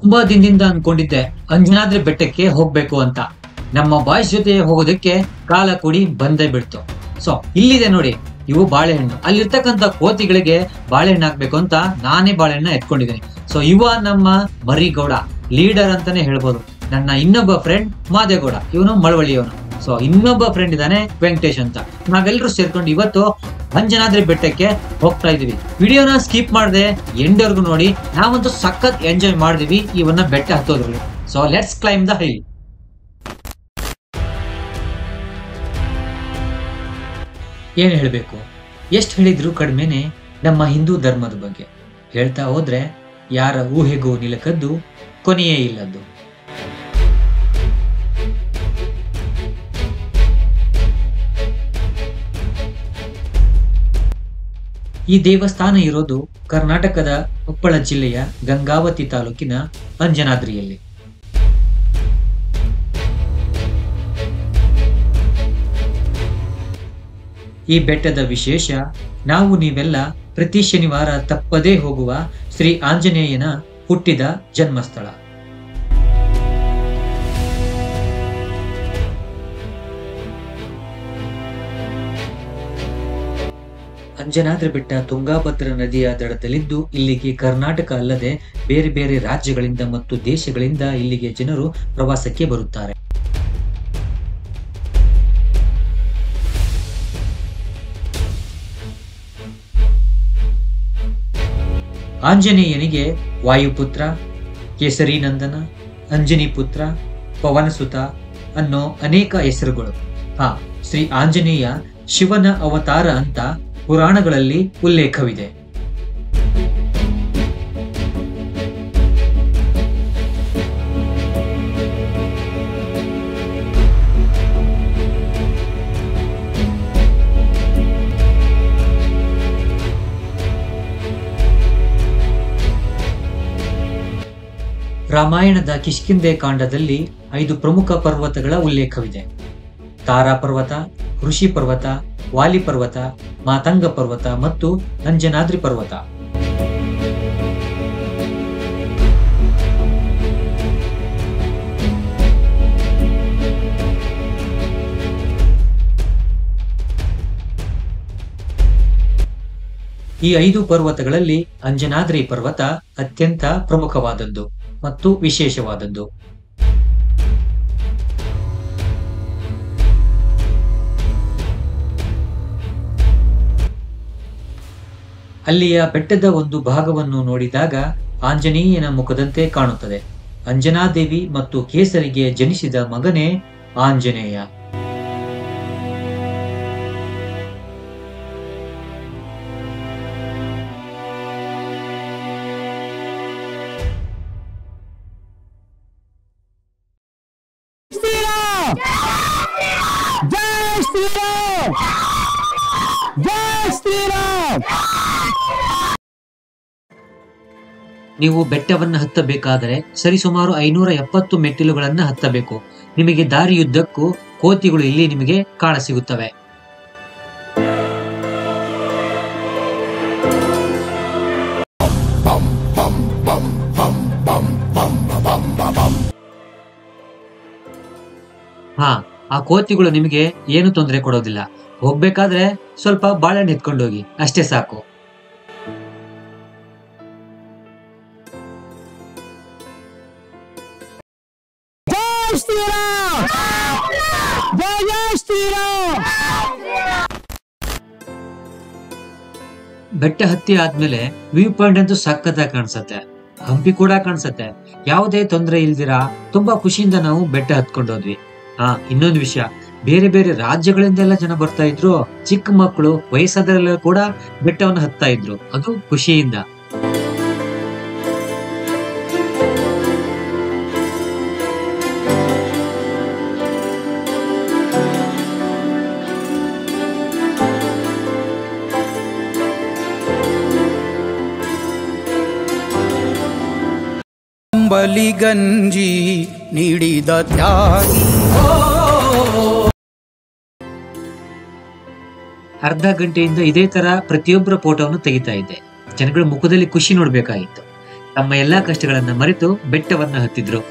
ತುಂಬಾ ದಿನದಿಂದ ಅನ್ಕೊಂಡಿದ್ದೆ ಅಂಜನಾದ್ರಿ ಬೆಟ್ಟಕ್ಕೆ ಹೋಗ್ಬೇಕು ಅಂತ. ನಮ್ಮ ಬಾಯ್ಸ್ ಜೊತೆ ಹೋಗೋದಕ್ಕೆ ಕಾಲ ಕೂಡಿ ಬಂದೇ ಬಿಡ್ತು. ಸೊ ಇಲ್ಲಿದೆ ನೋಡಿ, ಇವು ಬಾಳೆಹಣ್ಣು. ಅಲ್ಲಿರ್ತಕ್ಕಂಥ ಕೋತಿಗಳಿಗೆ ಬಾಳೆಹಣ್ಣು ಹಾಕ್ಬೇಕು ಅಂತ ನಾನೇ ಬಾಳೆಹಣ್ಣ ಎತ್ಕೊಂಡಿದ್ದೀನಿ. ಸೊ ಇವ ನಮ್ಮ ಮರಿಗೌಡ, ಲೀಡರ್ ಅಂತಾನೆ ಹೇಳ್ಬೋದು. ನನ್ನ ಇನ್ನೊಬ್ಬ ಫ್ರೆಂಡ್ ಮಾದೇಗೌಡ, ಇವನು ಮಳವಳ್ಳಿಯವನು. ಸೊ ಇನ್ನೊಬ್ಬ ಫ್ರೆಂಡ್ ಇದ್ದಾನೆ ವೆಂಕಟೇಶ್ ಅಂತ. ನಾವೆಲ್ಲರೂ ಸೇರ್ಕೊಂಡು ಇವತ್ತು ಅಂಜನಾದ್ರಿ ಬೆಟ್ಟಕ್ಕೆ ಹೋಗ್ತಾ ಇದೀವಿ. ವಿಡಿಯೋನ ಸ್ಕಿಪ್ ಮಾಡದೆ ಎಂಡ್ವರೆಗೂ ನೋಡಿ. ನಾವಂತೂ ಸಖತ್ ಎಂಜಾಯ್ ಮಾಡಿದೀವಿ ಇವನ್ನ ಬೆಟ್ಟ ಹತ್ತೋದ್ರಲ್ಲಿ. So let's climb the hill. ಏನ್ ಹೇಳ್ಬೇಕು, ಎಷ್ಟು ಹೇಳಿದ್ರು ಕಡಿಮೆನೆ ನಮ್ಮ ಹಿಂದೂ ಧರ್ಮದ ಬಗ್ಗೆ. ಹೇಳ್ತಾ ಹೋದ್ರೆ ಯಾರ ಊಹೆಗೂ ನಿಲಕದ್ದು, ಕೊನೆಯೇ ಇಲ್ಲದ್ದು. ಈ ದೇವಸ್ಥಾನ ಇರೋದು ಕರ್ನಾಟಕದ ಕೊಪ್ಪಳ ಜಿಲ್ಲೆಯ ಗಂಗಾವತಿ ತಾಲೂಕಿನ ಅಂಜನಾದ್ರಿಯಲ್ಲಿ. ಈ ಬೆಟ್ಟದ ವಿಶೇಷ, ನಾವು ನೀವೆಲ್ಲ ಪ್ರತಿ ಶನಿವಾರ ತಪ್ಪದೇ ಹೋಗುವ ಶ್ರೀ ಆಂಜನೇಯನ ಹುಟ್ಟಿದ ಜನ್ಮಸ್ಥಳ. ಅಂಜನಾದ್ರಿ ಬೆಟ್ಟ ತುಂಗಾಭದ್ರಾ ನದಿಯ ದಡದಲ್ಲಿದ್ದು, ಇಲ್ಲಿಗೆ ಕರ್ನಾಟಕ ಅಲ್ಲದೆ ಬೇರೆ ಬೇರೆ ರಾಜ್ಯಗಳಿಂದ ಮತ್ತು ದೇಶಗಳಿಂದ ಇಲ್ಲಿಗೆ ಜನರು ಪ್ರವಾಸಕ್ಕೆ ಬರುತ್ತಾರೆ. ಆಂಜನೇಯನಿಗೆ ವಾಯುಪುತ್ರ, ಕೇಸರಿನಂದನ, ಅಂಜನಿಪುತ್ರ, ಪವನಸುತ ಅನ್ನೋ ಅನೇಕ ಹೆಸರುಗಳು. ಶ್ರೀ ಆಂಜನೇಯ ಶಿವನ ಅವತಾರ ಅಂತ ಪುರಾಣಗಳಲ್ಲಿ ಉಲ್ಲೇಖವಿದೆ. ರಾಮಾಯಣದ ಕಿಷ್ಕಿಂಧೆ ಕಾಂಡದಲ್ಲಿ 5 ಪ್ರಮುಖ ಪರ್ವತಗಳ ಉಲ್ಲೇಖವಿದೆ. ತಾರಾ ಪರ್ವತ, ಋಷಿ ಪರ್ವತ, ವಾಲಿ ಪರ್ವತ, ಮಾತಂಗ ಪರ್ವತ ಮತ್ತು ಅಂಜನಾದ್ರಿ ಪರ್ವತ. ಈ 5 ಪರ್ವತಗಳಲ್ಲಿ ಅಂಜನಾದ್ರಿ ಪರ್ವತ ಅತ್ಯಂತ ಪ್ರಮುಖವಾದದ್ದು ಮತ್ತು ವಿಶೇಷವಾದದ್ದು. ಅಲ್ಲಿಯ ಬೆಟ್ಟದ ಒಂದು ಭಾಗವನ್ನು ನೋಡಿದಾಗ ಆಂಜನೇಯನ ಮುಖದಂತೆ ಕಾಣುತ್ತದೆ. ಅಂಜನಾದೇವಿ ಮತ್ತು ಕೇಸರಿಗೆ ಜನಿಸಿದ ಮಗನೇ ಆಂಜನೇಯ. ನೀವು ಬೆಟ್ಟವನ್ನು ಹತ್ತಬೇಕಾದರೆ ಸರಿಸುಮಾರು 570 ಮೆಟ್ಟಿಲುಗಳನ್ನು ಹತ್ತಬೇಕು. ನಿಮಗೆ ದಾರಿಯುದ್ದಕ್ಕೂ ಕೋತಿಗಳು ಇಲ್ಲಿ ನಿಮಗೆ ಕಾಣಸಿಗುತ್ತವೆ. ಆ ಕೋತಿಗಳು ನಿಮಗೆ ಏನು ತೊಂದರೆ ಕೊಡೋದಿಲ್ಲ. ಹೋಗ್ಬೇಕಾದ್ರೆ ಸ್ವಲ್ಪ ಬಾಳೆಹಣ್ಣು ಎತ್ಕೊಂಡೋಗಿ, ಅಷ್ಟೇ ಸಾಕು. ಬೆಟ್ಟ ಹತ್ತಿ ಆದ್ಮೇಲೆ ವ್ಯೂ ಪಾಯಿಂಟ್ ಅಂತೂ ಸಖತ್ತಾಗಿ ಕಾಣಿಸುತ್ತೆ. ಹಂಪಿ ಕೂಡ ಕಾಣಿಸುತ್ತೆ. ಯಾವುದೇ ತೊಂದರೆ ಇಲ್ದಿರಾ ತುಂಬಾ ಖುಷಿಯಿಂದ ನಾವು ಬೆಟ್ಟ ಹತ್ಕೊಂಡೋದ್ವಿ. ಇನ್ನೊಂದು ವಿಷಯ, ಬೇರೆ ಬೇರೆ ರಾಜ್ಯಗಳಿಂದೆಲ್ಲ ಜನ ಬರ್ತಾ ಇದ್ರು. ಚಿಕ್ಕ ಮಕ್ಕಳು, ವಯಸ್ಸಾದವರೆಲ್ಲ ಕೂಡ ಬೆಟ್ಟವನ್ನು ಹತ್ತಾ ಇದ್ರು, ಅದು ಖುಷಿಯಿಂದ. ಬಲಿಗಂಜಿ ನೀಡಿದ ತ್ಯಾಗಿ. ಅರ್ಧ ಗಂಟೆಯಿಂದ ಇದೇ ತರ ಪ್ರತಿಯೊಬ್ಬರ ಫೋಟೋವನ್ನು ತೆಗಿತಾ ಇದ್ದೆ. ಜನಗಳ ಮುಖದಲ್ಲಿ ಖುಷಿ ನೋಡ್ಬೇಕಾಗಿತ್ತು. ತಮ್ಮ ಎಲ್ಲಾ ಕಷ್ಟಗಳನ್ನ ಮರೆತು ಬೆಟ್ಟವನ್ನ ಹತ್ತಿದ್ರು.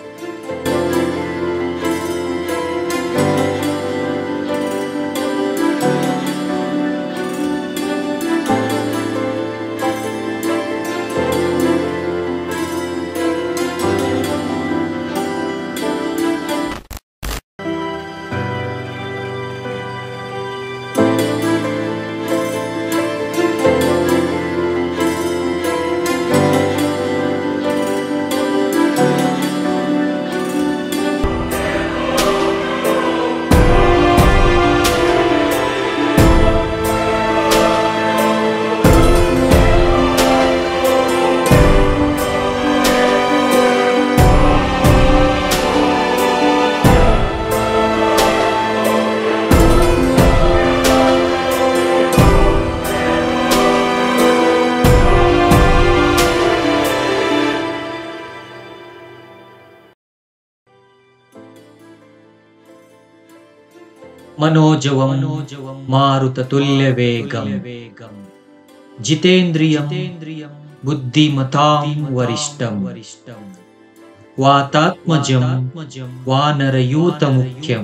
मनोजवं मारुततुल्यवेगं जितेन्द्रियं बुद्धिमतां वरिष्ठं वातात्मजं वानरयूतमुख्यं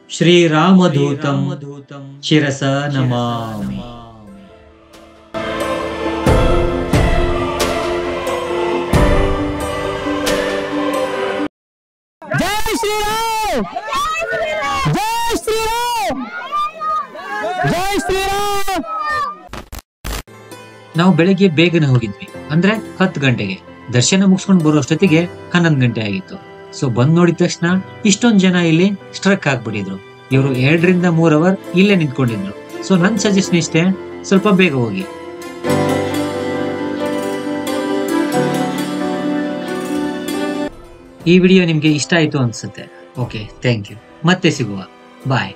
श्रीरामदूतं शिरसा नमामि. जय श्री राम, जय श्री राम, जय श्री राम. ನಾವು ಬೆಳಗ್ಗೆ ಬೇಗನೆ ಹೋಗಿದ್ವಿ, ಅಂದ್ರೆ 10 ಗಂಟೆಗೆ. ದರ್ಶನ ಮುಗಿಸ್ಕೊಂಡು ಬರೋಷ್ಟೊತ್ತಿಗೆ 11 ಗಂಟೆ ಆಗಿತ್ತು. ಸೊ ಬಂದ್ ನೋಡಿದ ತಕ್ಷಣ ಇಷ್ಟೊಂದ್ ಜನ ಇಲ್ಲಿ ಸ್ಟ್ರಕ್ ಆಗ್ಬಿಟ್ಟಿದ್ರು. ಇವರು 2 ರಿಂದ 3 ಅವರ್ ಇಲ್ಲೇ ನಿಂತ್ಕೊಂಡಿದ್ರು. ಸೊ ನನ್ ಸಜೆಷನ್ ಇಷ್ಟೇ, ಸ್ವಲ್ಪ ಬೇಗ ಹೋಗಿ. ಈ ವಿಡಿಯೋ ನಿಮ್ಗೆ ಇಷ್ಟ ಆಯ್ತು ಅನ್ಸುತ್ತೆ. Okay, thank you. ಮತ್ತೆ ಸಿಗುವ. ಬಾಯ್.